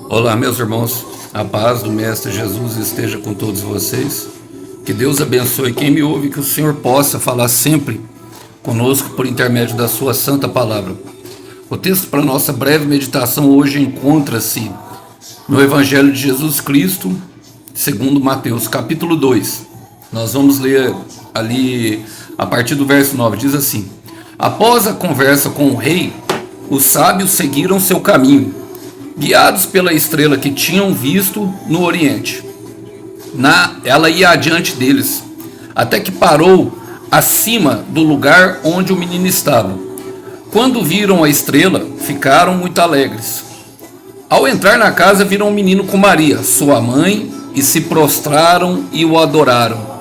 Olá, meus irmãos, a paz do Mestre Jesus esteja com todos vocês. Que Deus abençoe quem me ouve, que o Senhor possa falar sempre conosco por intermédio da sua santa palavra. O texto para nossa breve meditação hoje encontra-se no Evangelho de Jesus Cristo, segundo Mateus, capítulo 2. Nós vamos ler ali a partir do verso 9, diz assim: Após a conversa com o rei, os sábios seguiram seu caminho, guiados pela estrela que tinham visto no oriente. Ela ia adiante deles, até que parou acima do lugar onde o menino estava. Quando viram a estrela, ficaram muito alegres. Ao entrar na casa, viram o menino com Maria, sua mãe, e se prostraram e o adoraram.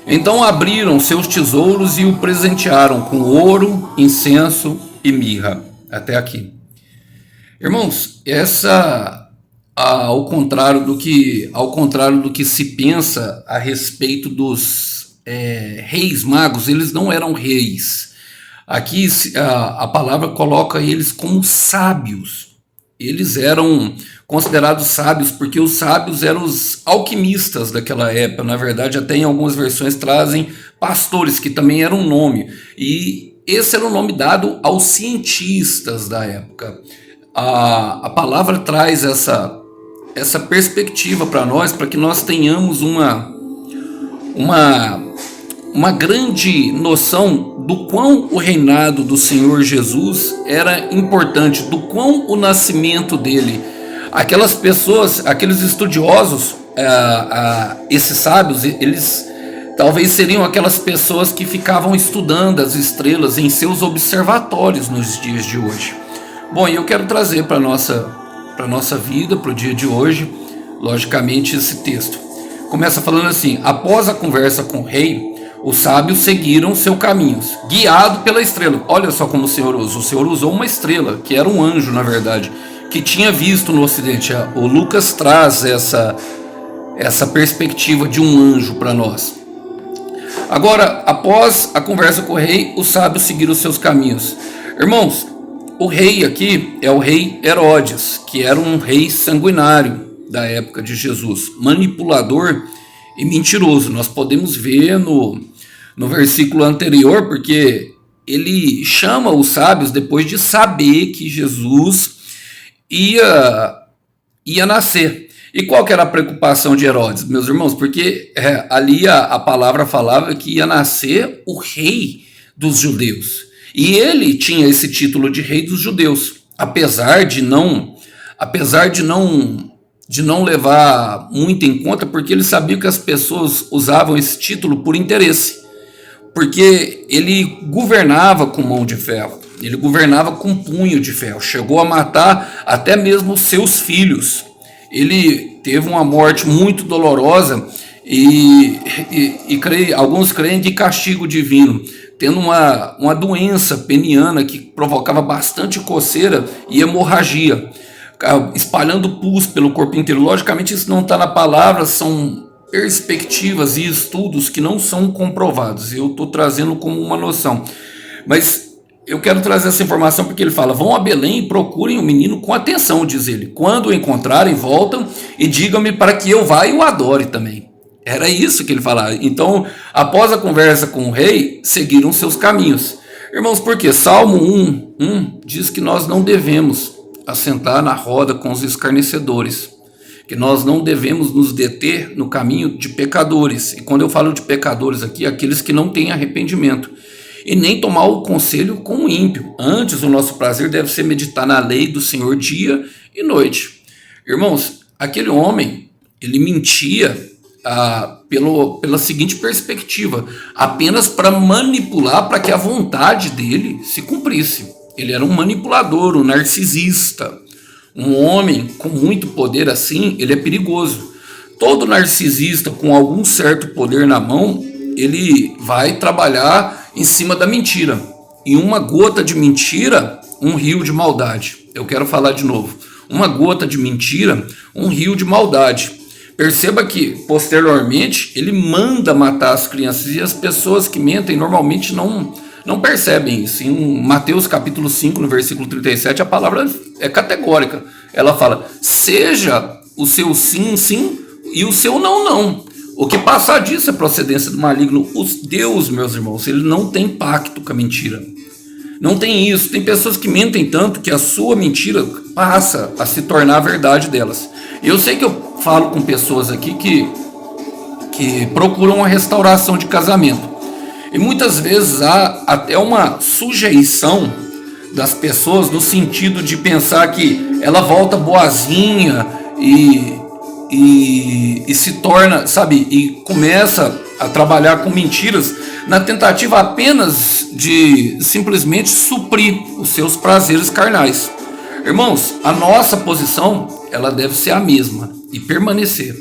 Então abriram seus tesouros e o presentearam com ouro, incenso e mirra. Até aqui. Irmãos, ao contrário do que se pensa a respeito dos reis magos, eles não eram reis. Aqui a palavra coloca eles como sábios. Eles eram considerados sábios porque os sábios eram os alquimistas daquela época. Na verdade, até em algumas versões trazem pastores, que também era um nome. E esse era o nome dado aos cientistas da época. A palavra traz essa perspectiva para nós, para que nós tenhamos uma grande noção do quão o reinado do Senhor Jesus era importante, do quão o nascimento dele. Aquelas pessoas, aqueles estudiosos, esses sábios, eles talvez seriam aquelas pessoas que ficavam estudando as estrelas em seus observatórios nos dias de hoje. Bom, e eu quero trazer para a nossa vida, para o dia de hoje, logicamente, esse texto. Começa falando assim: após a conversa com o rei, os sábios seguiram seus caminhos, guiado pela estrela. Olha só como o Senhor usou. O Senhor usou uma estrela, que era um anjo, na verdade, que tinha visto no ocidente. O Lucas traz essa perspectiva de um anjo para nós. Agora, após a conversa com o rei, os sábios seguiram seus caminhos. Irmãos, o rei aqui é o rei Herodes, que era um rei sanguinário da época de Jesus, manipulador e mentiroso. Nós podemos ver no versículo anterior, porque ele chama os sábios depois de saber que Jesus ia nascer. E qual que era a preocupação de Herodes, meus irmãos? Porque ali a palavra falava que ia nascer o rei dos judeus. E ele tinha esse título de rei dos judeus, apesar de não levar muito em conta, porque ele sabia que as pessoas usavam esse título por interesse, porque ele governava com mão de ferro, ele governava com punho de ferro, chegou a matar até mesmo seus filhos. Ele teve uma morte muito dolorosa e alguns creem de castigo divino, tendo uma doença peniana que provocava bastante coceira e hemorragia, espalhando pus pelo corpo inteiro. Logicamente isso não está na palavra, são perspectivas e estudos que não são comprovados. Eu estou trazendo como uma noção. Mas eu quero trazer essa informação porque ele fala: vão a Belém e procurem o menino com atenção, diz ele. Quando o encontrarem, voltam e digam-me para que eu vá e o adore também. Era isso que ele falava. Então, após a conversa com o rei, seguiram seus caminhos. Irmãos, por quê? Salmo 1 diz que nós não devemos assentar na roda com os escarnecedores, que nós não devemos nos deter no caminho de pecadores. E quando eu falo de pecadores aqui, aqueles que não têm arrependimento, e nem tomar o conselho com o ímpio. Antes, o nosso prazer deve ser meditar na lei do Senhor dia e noite. Irmãos, aquele homem, ele mentia pela seguinte perspectiva: apenas para manipular, para que a vontade dele se cumprisse. Ele era um manipulador, um narcisista. Um homem com muito poder assim, ele é perigoso. Todo narcisista com algum certo poder na mão, ele vai trabalhar em cima da mentira. Em uma gota de mentira, um rio de maldade. Eu quero falar de novo. Uma gota de mentira, um rio de maldade. Perceba que, posteriormente, ele manda matar as crianças. E as pessoas que mentem normalmente não percebem isso. Em Mateus capítulo 5, no versículo 37, a palavra é categórica. Ela fala: seja o seu sim, sim, e o seu não, não. O que passar disso é procedência do maligno. Deus, meus irmãos, ele não tem pacto com a mentira. Não tem isso. Tem pessoas que mentem tanto que a sua mentira passa a se tornar a verdade delas. Eu sei que eu falo com pessoas aqui que procuram uma restauração de casamento. E muitas vezes há até uma sujeição das pessoas no sentido de pensar que ela volta boazinha e se torna, sabe, e começa a trabalhar com mentiras na tentativa apenas de simplesmente suprir os seus prazeres carnais. Irmãos, a nossa posição, ela deve ser a mesma e permanecer.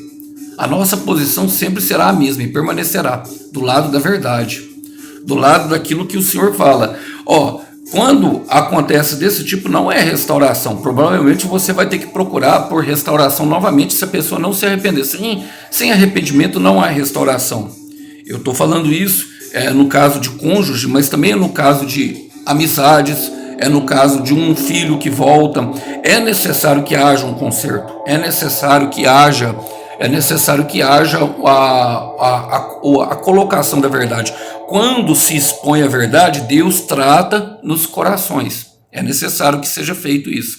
A nossa posição sempre será a mesma e permanecerá do lado da verdade, do lado daquilo que o Senhor fala. Quando acontece desse tipo, não é restauração. Provavelmente você vai ter que procurar por restauração novamente se a pessoa não se arrepender. Sem arrependimento não há restauração. Eu estou falando isso no caso de cônjuge, mas também no caso de amizades, no caso de um filho que volta. É necessário que haja um conserto, é necessário que haja a colocação da verdade. Quando se expõe a verdade, Deus trata nos corações. É necessário que seja feito isso.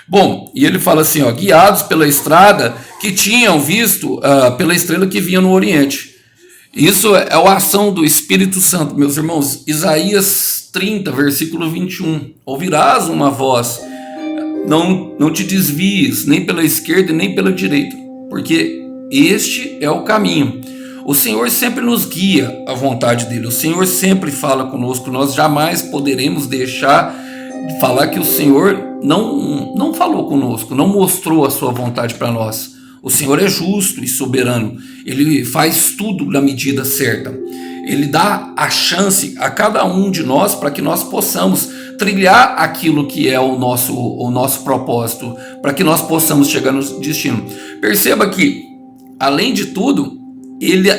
Bom, e ele fala assim, guiados pela estrada que tinham visto pela estrela que vinha no Oriente. Isso é a ação do Espírito Santo, meus irmãos. Isaías 30, versículo 21. Ouvirás uma voz, não te desvies, nem pela esquerda nem pela direita, porque este é o caminho. O Senhor sempre nos guia à vontade dele. O Senhor sempre fala conosco. Nós jamais poderemos deixar de falar que o Senhor não falou conosco, não mostrou a sua vontade para nós. O Senhor é justo e soberano. Ele faz tudo na medida certa. Ele dá a chance a cada um de nós para que nós possamos trilhar aquilo que é o nosso propósito, para que nós possamos chegar no destino. Perceba que, além de tudo,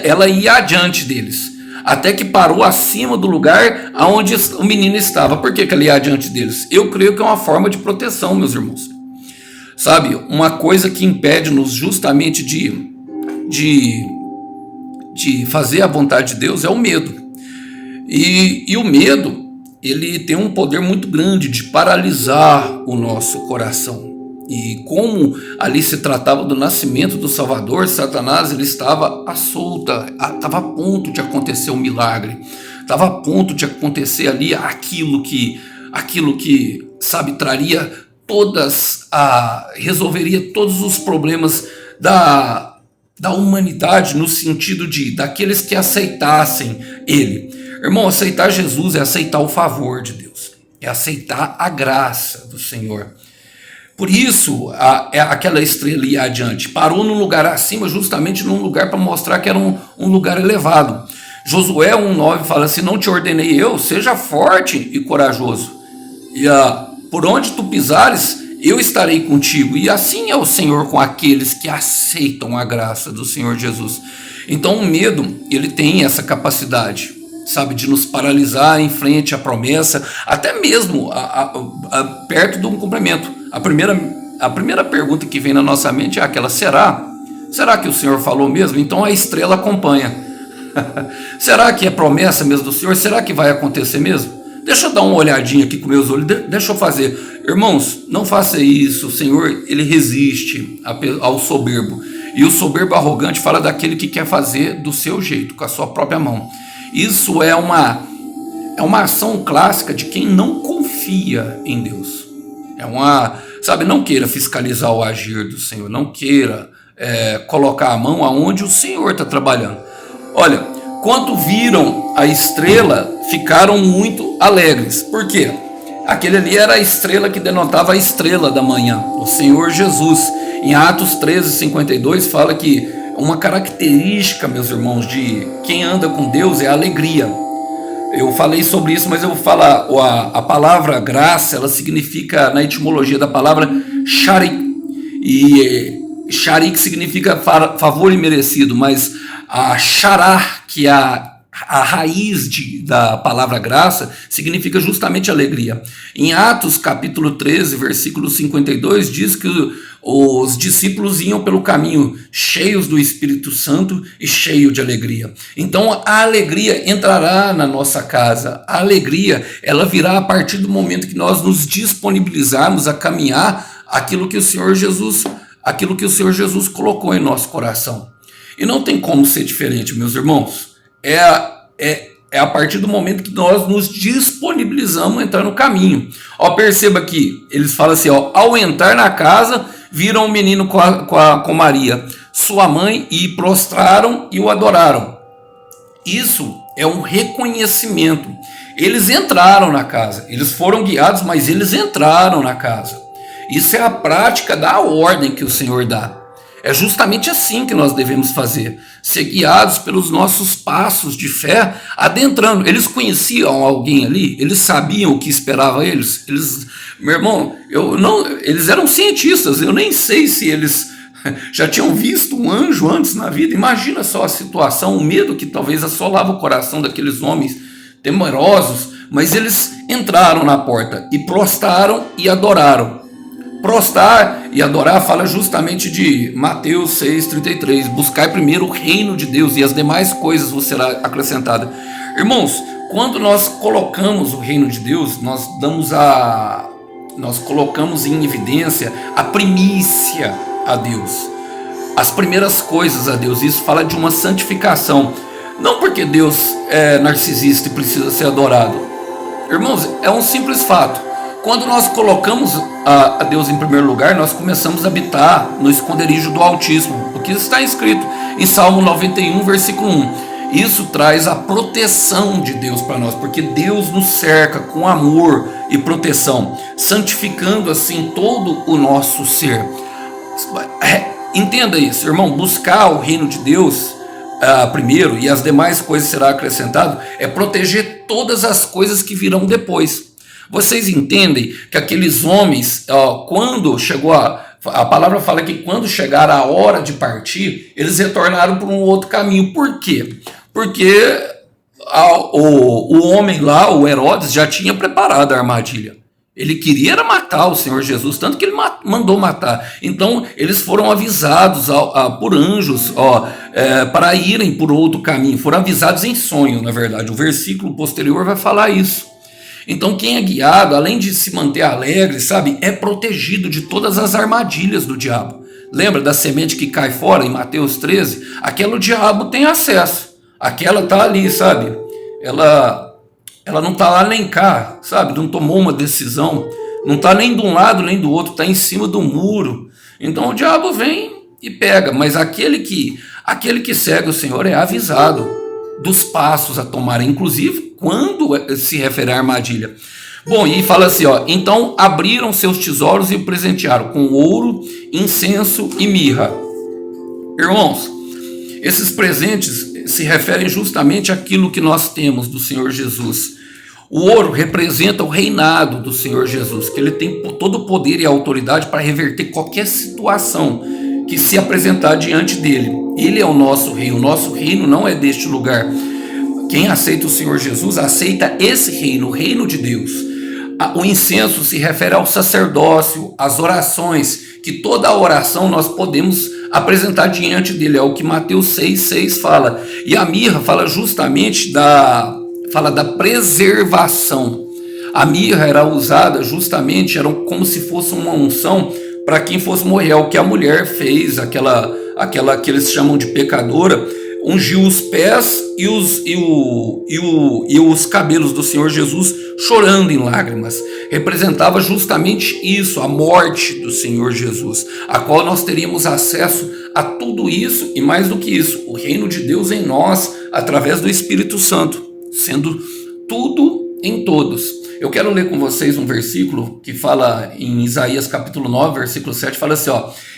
ela ia adiante deles, até que parou acima do lugar onde o menino estava. Por que ela ia adiante deles? Eu creio que é uma forma de proteção, meus irmãos. Sabe, uma coisa que impede-nos justamente de fazer a vontade de Deus é o medo. E o medo, ele tem um poder muito grande de paralisar o nosso coração. E como ali se tratava do nascimento do Salvador, Satanás ele estava à solta, estava a ponto de acontecer um milagre, estava a ponto de acontecer ali aquilo que sabe, traria resolveria todos os problemas da humanidade, no sentido daqueles que aceitassem ele. Irmão, aceitar Jesus é aceitar o favor de Deus, é aceitar a graça do Senhor. Por isso, aquela estrela ia adiante, parou num lugar acima, justamente num lugar para mostrar que era um lugar elevado. Josué 1,9 fala assim: não te ordenei eu, seja forte e corajoso, e por onde tu pisares, eu estarei contigo. E assim é o Senhor com aqueles que aceitam a graça do Senhor Jesus. Então o medo, ele tem essa capacidade, sabe, de nos paralisar em frente à promessa, até mesmo perto de um cumprimento. A primeira pergunta que vem na nossa mente é aquela: será que o Senhor falou mesmo? Então a estrela acompanha. Será que é promessa mesmo do Senhor? Será que vai acontecer mesmo? Deixa eu dar uma olhadinha aqui com meus olhos, deixa eu fazer. Irmãos, não faça isso. O Senhor, ele resiste ao soberbo. E o soberbo arrogante fala daquele que quer fazer do seu jeito, com a sua própria mão. Isso é uma ação clássica de quem não confia em Deus. Não queira fiscalizar o agir do Senhor, não queira colocar a mão aonde o Senhor está trabalhando. Olha, quando viram a estrela, ficaram muito alegres. Por quê? Aquele ali era a estrela que denotava a estrela da manhã, o Senhor Jesus. Em Atos 13:52 fala que uma característica, meus irmãos, de quem anda com Deus é a alegria. Eu falei sobre isso, mas eu vou falar. A palavra graça, ela significa, na etimologia da palavra, sharik. E sharik significa favor imerecido, mas a sharar, que é a a raiz da palavra graça significa justamente alegria. Em Atos capítulo 13, versículo 52, diz que os discípulos iam pelo caminho cheios do Espírito Santo e cheio de alegria. Então a alegria entrará na nossa casa. A alegria, ela virá a partir do momento que nós nos disponibilizarmos a caminhar aquilo que o Senhor Jesus colocou em nosso coração. E não tem como ser diferente, meus irmãos. É a partir do momento que nós nos disponibilizamos a entrar no caminho. Ó, perceba aqui, eles falam assim, ó, ao entrar na casa, viram um menino com Maria, sua mãe, e prostraram e o adoraram. Isso é um reconhecimento. Eles entraram na casa, eles foram guiados, mas eles entraram na casa. Isso é a prática da ordem que o Senhor dá. É justamente assim que nós devemos fazer, ser guiados pelos nossos passos de fé, adentrando. Eles conheciam alguém ali? Eles sabiam o que esperava eles? Meu irmão, eles eram cientistas, eu nem sei se eles já tinham visto um anjo antes na vida. Imagina só a situação, o medo que talvez assolava o coração daqueles homens temerosos, mas eles entraram na porta e prostraram e adoraram. Prostrar e adorar fala justamente de Mateus 6,33. Buscai primeiro o reino de Deus e as demais coisas vos será acrescentada. Irmãos, quando nós colocamos o reino de Deus, nós colocamos em evidência a primícia a Deus, as primeiras coisas a Deus. Isso fala de uma santificação. Não porque Deus é narcisista e precisa ser adorado. Irmãos, é um simples fato. Quando nós colocamos a Deus em primeiro lugar, nós começamos a habitar no esconderijo do Altíssimo, o que está escrito em Salmo 91, versículo 1. Isso traz a proteção de Deus para nós, porque Deus nos cerca com amor e proteção, santificando assim todo o nosso ser. Entenda isso, irmão, buscar o reino de Deus primeiro e as demais coisas será acrescentado, é proteger todas as coisas que virão depois. Vocês entendem que aqueles homens, quando chegou a palavra fala que quando chegar a hora de partir, eles retornaram por um outro caminho. Por quê? Porque o homem lá, o Herodes, já tinha preparado a armadilha. Ele queria era matar o Senhor Jesus, tanto que ele mandou matar. Então, eles foram avisados por anjos para irem por outro caminho. Foram avisados em sonho, na verdade. O versículo posterior vai falar isso. Então quem é guiado, além de se manter alegre, sabe, é protegido de todas as armadilhas do diabo. Lembra da semente que cai fora em Mateus 13? Aquela o diabo tem acesso. Aquela tá ali, sabe? Ela não tá lá nem cá, sabe? Não tomou uma decisão. Não tá nem de um lado nem do outro, tá em cima do muro. Então o diabo vem e pega. Mas aquele que segue o Senhor é avisado dos passos a tomar, inclusive quando se refere à armadilha. Bom, e fala assim, então abriram seus tesouros e o presentearam com ouro, incenso e mirra. Irmãos, esses presentes se referem justamente àquilo que nós temos do Senhor Jesus. O ouro representa o reinado do Senhor Jesus, que ele tem todo o poder e a autoridade para reverter qualquer situação que se apresentar diante dele. Ele é o nosso reino não é deste lugar. Quem aceita o Senhor Jesus, aceita esse reino, o reino de Deus. O incenso se refere ao sacerdócio, às orações, que toda oração nós podemos apresentar diante dele, é o que Mateus 6,6 fala. E a mirra fala justamente da preservação. A mirra era usada justamente, era como se fosse uma unção para quem fosse morrer, o que a mulher fez, aquela que eles chamam de pecadora, ungiu os pés e os cabelos do Senhor Jesus chorando em lágrimas. Representava justamente isso, a morte do Senhor Jesus, a qual nós teríamos acesso a tudo isso e mais do que isso, o reino de Deus em nós, através do Espírito Santo, sendo tudo em todos. Eu quero ler com vocês um versículo que fala em Isaías capítulo 9, versículo 7, fala assim,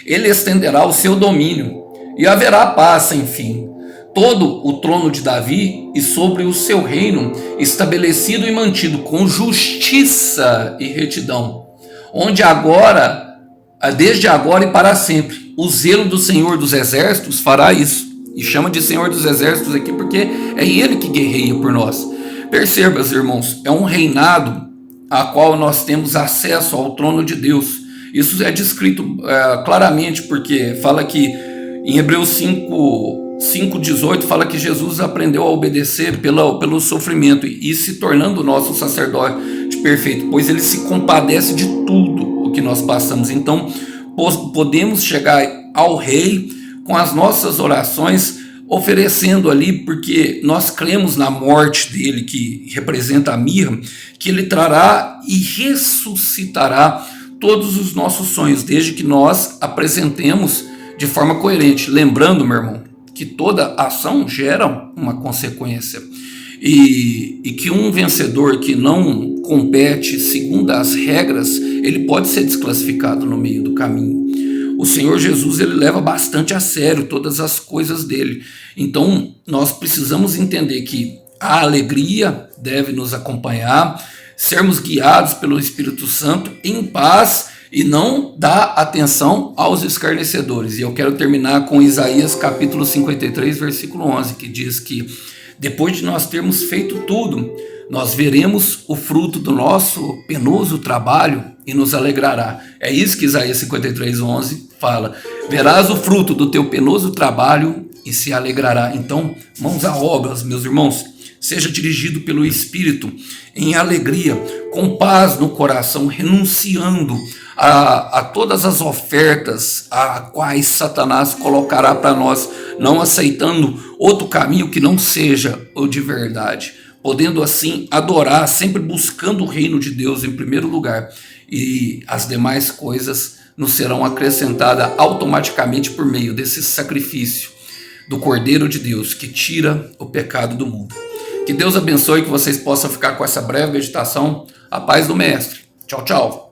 ele estenderá o seu domínio e haverá paz sem fim. Todo o trono de Davi e sobre o seu reino estabelecido e mantido com justiça e retidão, onde agora, desde agora e para sempre, o zelo do Senhor dos Exércitos fará isso. E chama de Senhor dos Exércitos aqui porque é Ele que guerreia por nós. Perceba, irmãos, é um reinado a qual nós temos acesso ao trono de Deus. Isso é descrito claramente, porque fala que em Hebreus 5:18 fala que Jesus aprendeu a obedecer pelo sofrimento e se tornando o nosso sacerdote perfeito, pois ele se compadece de tudo o que nós passamos. Então podemos chegar ao Rei com as nossas orações, oferecendo ali, porque nós cremos na morte dele, que representa a mirra, que ele trará e ressuscitará todos os nossos sonhos, desde que nós apresentemos de forma coerente. Lembrando, meu irmão, que toda ação gera uma consequência. E que um vencedor que não compete segundo as regras, ele pode ser desclassificado no meio do caminho. O Senhor Jesus, ele leva bastante a sério todas as coisas dele. Então, nós precisamos entender que a alegria deve nos acompanhar, sermos guiados pelo Espírito Santo em paz e não dar atenção aos escarnecedores. E eu quero terminar com Isaías capítulo 53, versículo 11, que diz que depois de nós termos feito tudo, nós veremos o fruto do nosso penoso trabalho e nos alegrará. É isso que Isaías 53, 11 fala. Verás o fruto do teu penoso trabalho e se alegrará. Então, mãos à obra, meus irmãos. Seja dirigido pelo Espírito em alegria, com paz no coração, renunciando a todas as ofertas a quais Satanás colocará para nós, não aceitando outro caminho que não seja o de verdade, podendo assim adorar, sempre buscando o reino de Deus em primeiro lugar, e as demais coisas nos serão acrescentadas automaticamente por meio desse sacrifício do Cordeiro de Deus que tira o pecado do mundo. Que Deus abençoe, que vocês possam ficar com essa breve meditação. A paz do Mestre. Tchau, tchau.